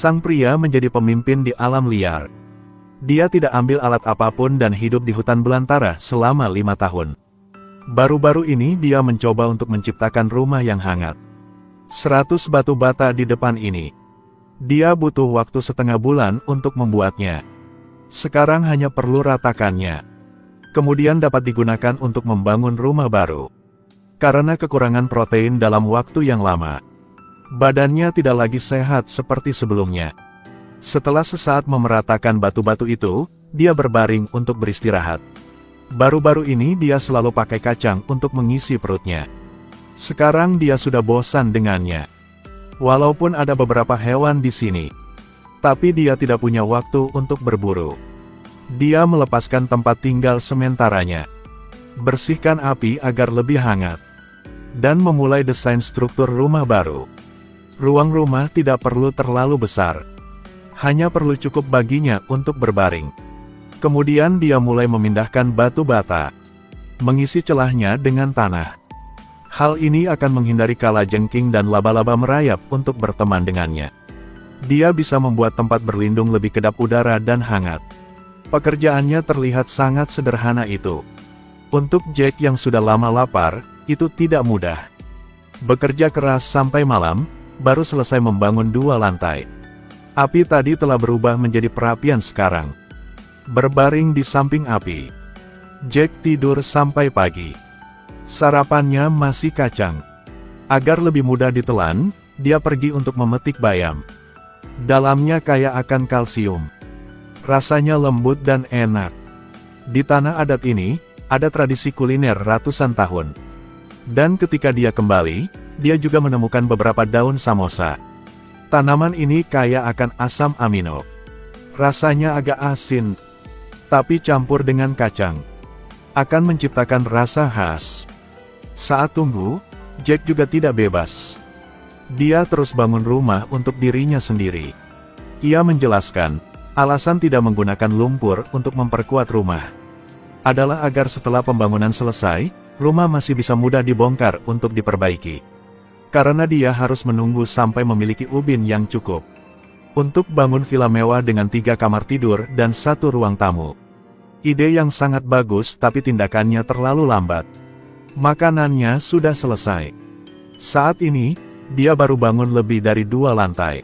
Sang pria menjadi pemimpin di alam liar. Dia tidak ambil alat apapun dan hidup di hutan belantara selama 5 tahun. Baru-baru ini dia mencoba untuk menciptakan rumah yang hangat. 100 batu bata di depan ini. Dia butuh waktu setengah bulan untuk membuatnya. Sekarang hanya perlu ratakannya. Kemudian dapat digunakan untuk membangun rumah baru. Karena kekurangan protein dalam waktu yang lama, badannya tidak lagi sehat seperti sebelumnya. Setelah sesaat memeratakan batu-batu itu, dia berbaring untuk beristirahat. Baru-baru ini dia selalu pakai kacang untuk mengisi perutnya. Sekarang dia sudah bosan dengannya. Walaupun ada beberapa hewan di sini, tapi dia tidak punya waktu untuk berburu. Dia melepaskan tempat tinggal sementaranya, bersihkan api agar lebih hangat, dan memulai desain struktur rumah baru. Ruang rumah tidak perlu terlalu besar. Hanya perlu cukup baginya untuk berbaring. Kemudian dia mulai memindahkan batu bata, mengisi celahnya dengan tanah. Hal ini akan menghindari kalajengking dan laba-laba merayap untuk berteman dengannya. Dia bisa membuat tempat berlindung lebih kedap udara dan hangat. Pekerjaannya terlihat sangat sederhana itu. Untuk Jack yang sudah lama lapar, itu tidak mudah. Bekerja keras sampai malam, baru selesai membangun 2 lantai. Api tadi telah berubah menjadi perapian sekarang. Berbaring di samping api, Jack tidur sampai pagi. Sarapannya masih kacang. Agar lebih mudah ditelan, dia pergi untuk memetik bayam. Dalamnya kaya akan kalsium. Rasanya lembut dan enak. Di tanah adat ini, ada tradisi kuliner ratusan tahun. Dan ketika dia kembali, dia juga menemukan beberapa daun samosa. Tanaman ini kaya akan asam amino. Rasanya agak asin, tapi campur dengan kacang akan menciptakan rasa khas. Saat tunggu, Jack juga tidak bebas. Dia terus bangun rumah untuk dirinya sendiri. Ia menjelaskan, alasan tidak menggunakan lumpur untuk memperkuat rumah adalah agar setelah pembangunan selesai, rumah masih bisa mudah dibongkar untuk diperbaiki. Karena dia harus menunggu sampai memiliki ubin yang cukup untuk bangun villa mewah dengan 3 kamar tidur dan 1 ruang tamu. Ide yang sangat bagus, tapi tindakannya terlalu lambat. Makanannya sudah selesai. Saat ini, dia baru bangun lebih dari 2 lantai.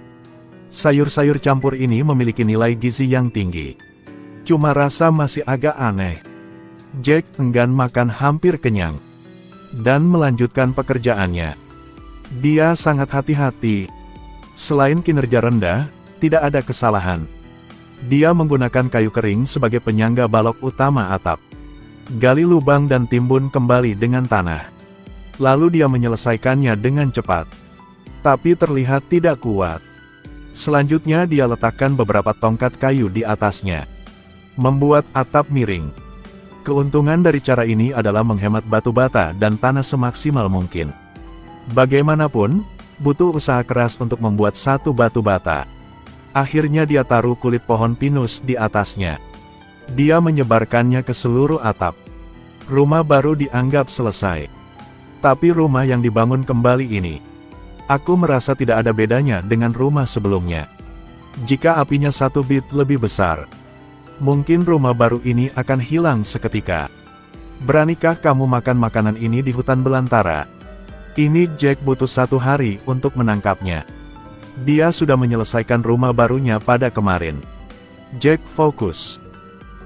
Sayur-sayur campur ini memiliki nilai gizi yang tinggi. Cuma rasa masih agak aneh. Jack enggan makan hampir kenyang, dan melanjutkan pekerjaannya. Dia sangat hati-hati. Selain kinerja rendah, tidak ada kesalahan. Dia menggunakan kayu kering sebagai penyangga balok utama atap. Gali lubang dan timbun kembali dengan tanah. Lalu dia menyelesaikannya dengan cepat. Tapi terlihat tidak kuat. Selanjutnya dia letakkan beberapa tongkat kayu di atasnya, membuat atap miring. Keuntungan dari cara ini adalah menghemat batu bata dan tanah semaksimal mungkin. Bagaimanapun, butuh usaha keras untuk membuat 1 batu bata. Akhirnya dia taruh kulit pohon pinus di atasnya. Dia menyebarkannya ke seluruh atap. Rumah baru dianggap selesai. Tapi rumah yang dibangun kembali ini, aku merasa tidak ada bedanya dengan rumah sebelumnya. Jika apinya 1 bit lebih besar, mungkin rumah baru ini akan hilang seketika. Beranikah kamu makan makanan ini di hutan belantara? Ini Jack butuh 1 hari untuk menangkapnya. Dia sudah menyelesaikan rumah barunya pada kemarin. Jack fokus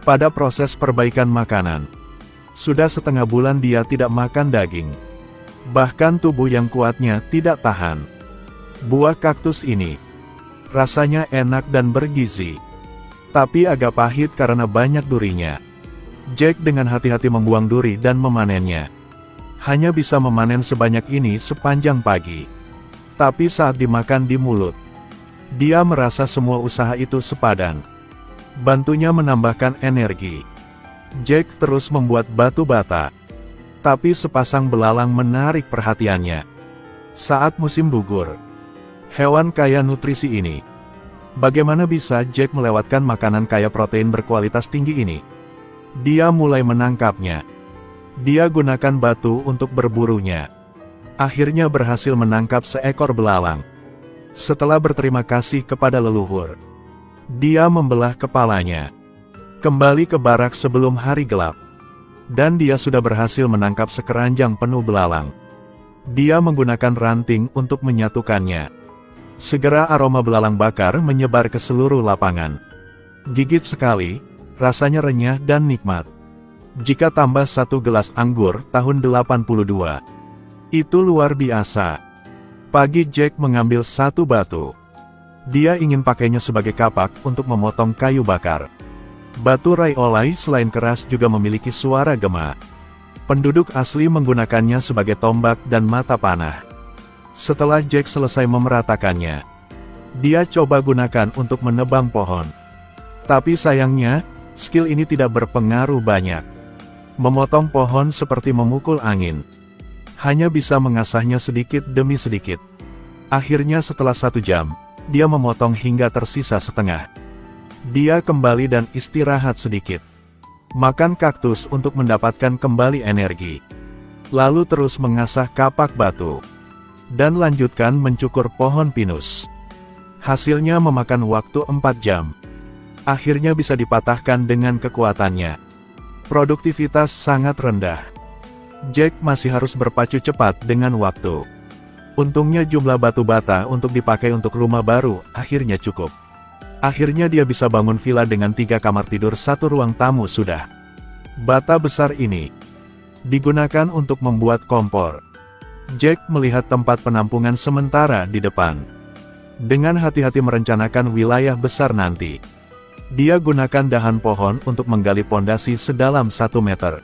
pada proses perbaikan makanan. Sudah setengah bulan dia tidak makan daging. Bahkan tubuh yang kuatnya tidak tahan. Buah kaktus ini rasanya enak dan bergizi, tapi agak pahit karena banyak durinya. Jack dengan hati-hati membuang duri dan memanennya. Hanya bisa memanen sebanyak ini sepanjang pagi. Tapi saat dimakan di mulut, dia merasa semua usaha itu sepadan. Bantunya menambahkan energi. Jack terus membuat batu bata. Tapi sepasang belalang menarik perhatiannya. Saat musim gugur, hewan kaya nutrisi ini. Bagaimana bisa Jack melewatkan makanan kaya protein berkualitas tinggi ini? Dia mulai menangkapnya. Dia gunakan batu untuk berburunya. Akhirnya berhasil menangkap seekor belalang. Setelah berterima kasih kepada leluhur, dia membelah kepalanya. Kembali ke barak sebelum hari gelap. Dan dia sudah berhasil menangkap sekeranjang penuh belalang. Dia menggunakan ranting untuk menyatukannya. Segera aroma belalang bakar menyebar ke seluruh lapangan. Gigit sekali, rasanya renyah dan nikmat. Jika tambah 1 gelas anggur tahun 82. Itu luar biasa. Pagi Jack mengambil 1 batu. Dia ingin pakainya sebagai kapak untuk memotong kayu bakar. Batu raiolai selain keras juga memiliki suara gema. Penduduk asli menggunakannya sebagai tombak dan mata panah. Setelah Jack selesai memeratakannya, dia coba gunakan untuk menebang pohon. Tapi sayangnya, skill ini tidak berpengaruh banyak. Memotong pohon seperti memukul angin. Hanya bisa mengasahnya sedikit demi sedikit. Akhirnya setelah 1 jam, dia memotong hingga tersisa setengah. Dia kembali dan istirahat sedikit. Makan kaktus untuk mendapatkan kembali energi. Lalu terus mengasah kapak batu. Dan lanjutkan mencukur pohon pinus. Hasilnya memakan waktu 4 jam. Akhirnya bisa dipatahkan dengan kekuatannya. Produktivitas sangat rendah. Jack masih harus berpacu cepat dengan waktu. Untungnya jumlah batu bata untuk dipakai untuk rumah baru akhirnya cukup. Akhirnya dia bisa bangun villa dengan 3 kamar tidur 1 ruang tamu sudah. Bata besar ini digunakan untuk membuat kompor. Jack melihat tempat penampungan sementara di depan. Dengan hati-hati merencanakan wilayah besar nanti. Dia gunakan dahan pohon untuk menggali pondasi sedalam 1 meter.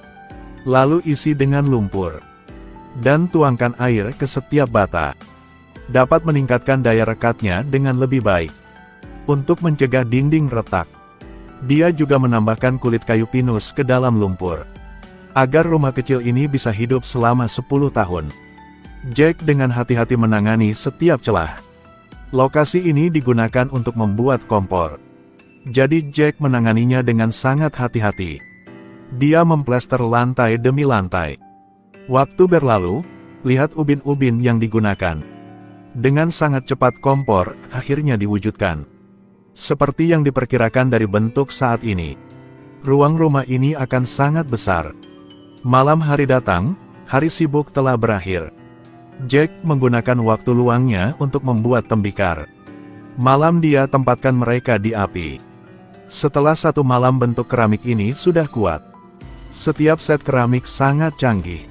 Lalu isi dengan lumpur. Dan tuangkan air ke setiap bata. Dapat meningkatkan daya rekatnya dengan lebih baik. Untuk mencegah dinding retak. Dia juga menambahkan kulit kayu pinus ke dalam lumpur. Agar rumah kecil ini bisa hidup selama 10 tahun. Jack dengan hati-hati menangani setiap celah. Lokasi ini digunakan untuk membuat kompor. Jadi Jack menanganinya dengan sangat hati-hati. Dia memplester lantai demi lantai. Waktu berlalu, lihat ubin-ubin yang digunakan. Dengan sangat cepat kompor akhirnya diwujudkan. Seperti yang diperkirakan dari bentuk saat ini. Ruang rumah ini akan sangat besar. Malam hari datang, hari sibuk telah berakhir. Jack menggunakan waktu luangnya untuk membuat tembikar. Malam dia tempatkan mereka di api. Setelah 1 malam bentuk keramik ini sudah kuat. Setiap set keramik sangat canggih.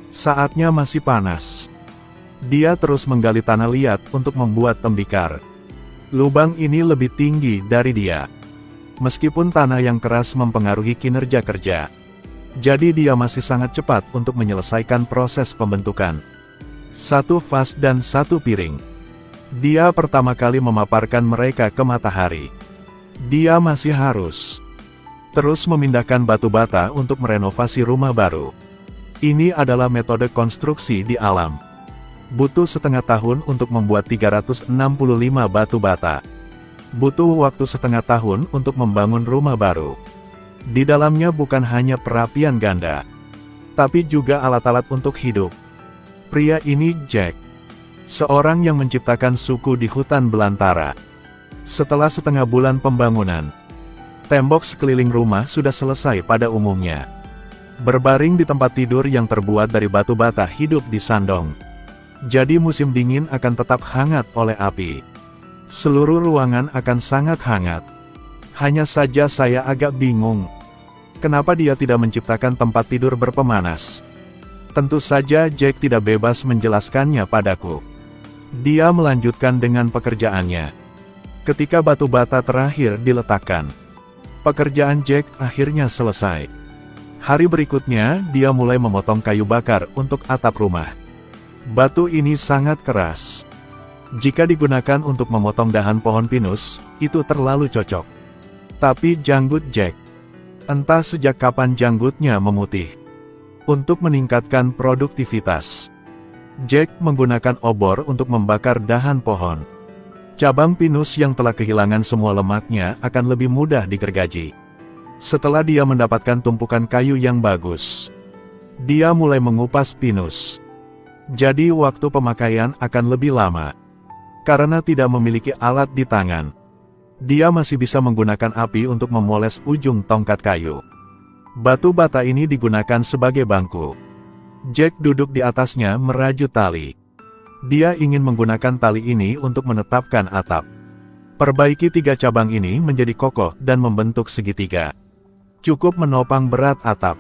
Saatnya masih panas. Dia terus menggali tanah liat untuk membuat tembikar. Lubang ini lebih tinggi dari dia. Meskipun tanah yang keras mempengaruhi kinerja kerja. Jadi dia masih sangat cepat untuk menyelesaikan proses pembentukan. 1 vas dan 1 piring. Dia pertama kali memaparkan mereka ke matahari. Dia masih harus terus memindahkan batu bata untuk merenovasi rumah baru. Ini adalah metode konstruksi di alam. Butuh setengah tahun untuk membuat 365 batu bata. Butuh waktu setengah tahun untuk membangun rumah baru. Di dalamnya bukan hanya perapian ganda, tapi juga alat-alat untuk hidup. Pria ini Jack. Seorang yang menciptakan suku di hutan belantara. Setelah setengah bulan pembangunan, tembok sekeliling rumah sudah selesai pada umumnya. Berbaring di tempat tidur yang terbuat dari batu bata hidup di sandong. Jadi musim dingin akan tetap hangat oleh api. Seluruh ruangan akan sangat hangat. Hanya saja saya agak bingung. Kenapa dia tidak menciptakan tempat tidur berpemanas? Tentu saja Jack tidak bebas menjelaskannya padaku. Dia melanjutkan dengan pekerjaannya. Ketika batu bata terakhir diletakkan, pekerjaan Jack akhirnya selesai. Hari berikutnya, dia mulai memotong kayu bakar untuk atap rumah. Batu ini sangat keras. Jika digunakan untuk memotong dahan pohon pinus, itu terlalu cocok. Tapi janggut Jack, entah sejak kapan janggutnya memutih. Untuk meningkatkan produktivitas, Jack menggunakan obor untuk membakar dahan pohon. Cabang pinus yang telah kehilangan semua lemaknya akan lebih mudah digergaji. Setelah dia mendapatkan tumpukan kayu yang bagus, dia mulai mengupas pinus. Jadi waktu pemakaian akan lebih lama. Karena tidak memiliki alat di tangan, dia masih bisa menggunakan api untuk memoles ujung tongkat kayu. Batu bata ini digunakan sebagai bangku. Jack duduk di atasnya merajut tali. Dia ingin menggunakan tali ini untuk menetapkan atap. Perbaiki 3 cabang ini menjadi kokoh dan membentuk segitiga. Cukup menopang berat atap.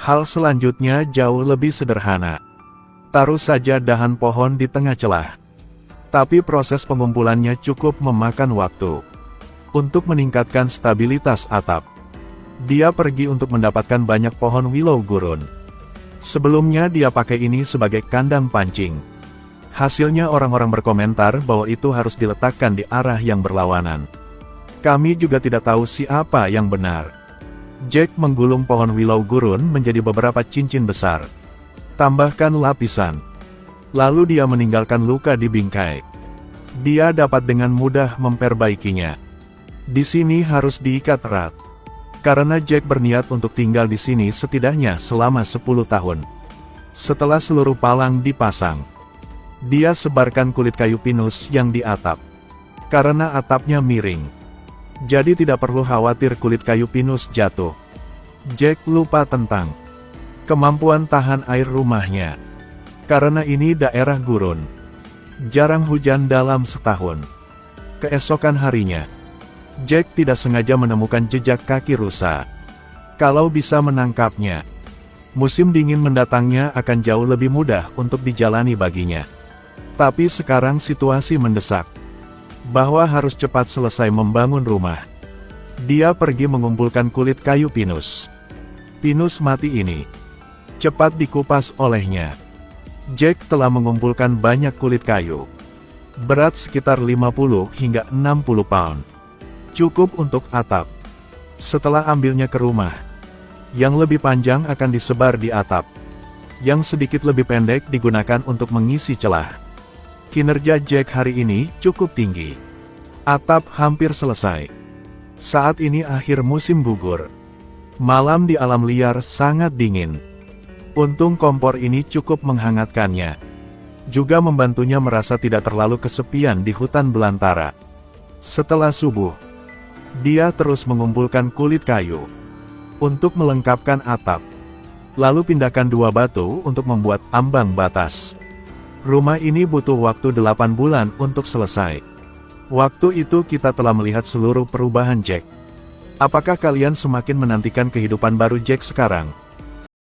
Hal selanjutnya jauh lebih sederhana. Taruh saja dahan pohon di tengah celah. Tapi proses pengumpulannya cukup memakan waktu. Untuk meningkatkan stabilitas atap, dia pergi untuk mendapatkan banyak pohon willow gurun. Sebelumnya dia pakai ini sebagai kandang pancing. Hasilnya orang-orang berkomentar bahwa itu harus diletakkan di arah yang berlawanan. Kami juga tidak tahu siapa yang benar. Jack menggulung pohon willow gurun menjadi beberapa cincin besar. Tambahkan lapisan. Lalu dia meninggalkan luka di bingkai. Dia dapat dengan mudah memperbaikinya. Di sini harus diikat erat. Karena Jack berniat untuk tinggal di sini setidaknya selama 10 tahun. Setelah seluruh palang dipasang, dia sebarkan kulit kayu pinus yang di atap. Karena atapnya miring, jadi tidak perlu khawatir kulit kayu pinus jatuh. Jack lupa tentang kemampuan tahan air rumahnya. Karena ini daerah gurun, jarang hujan dalam setahun. Keesokan harinya, Jack tidak sengaja menemukan jejak kaki rusa. Kalau bisa menangkapnya, musim dingin mendatangnya akan jauh lebih mudah untuk dijalani baginya. Tapi sekarang situasi mendesak, bahwa harus cepat selesai membangun rumah. Dia pergi mengumpulkan kulit kayu pinus. Pinus mati ini cepat dikupas olehnya. Jack telah mengumpulkan banyak kulit kayu. Berat sekitar 50 hingga 60 pound. Cukup untuk atap. Setelah ambilnya ke rumah, yang lebih panjang akan disebar di atap. Yang sedikit lebih pendek digunakan untuk mengisi celah. Kinerja Jack hari ini cukup tinggi. Atap hampir selesai. Saat ini akhir musim gugur. Malam di alam liar sangat dingin. Untung kompor ini cukup menghangatkannya. Juga membantunya merasa tidak terlalu kesepian di hutan belantara. Setelah subuh, dia terus mengumpulkan kulit kayu untuk melengkapkan atap. Lalu pindahkan 2 batu untuk membuat ambang batas. Rumah ini butuh waktu 8 bulan untuk selesai. Waktu itu kita telah melihat seluruh perubahan Jack. Apakah kalian semakin menantikan kehidupan baru Jack sekarang?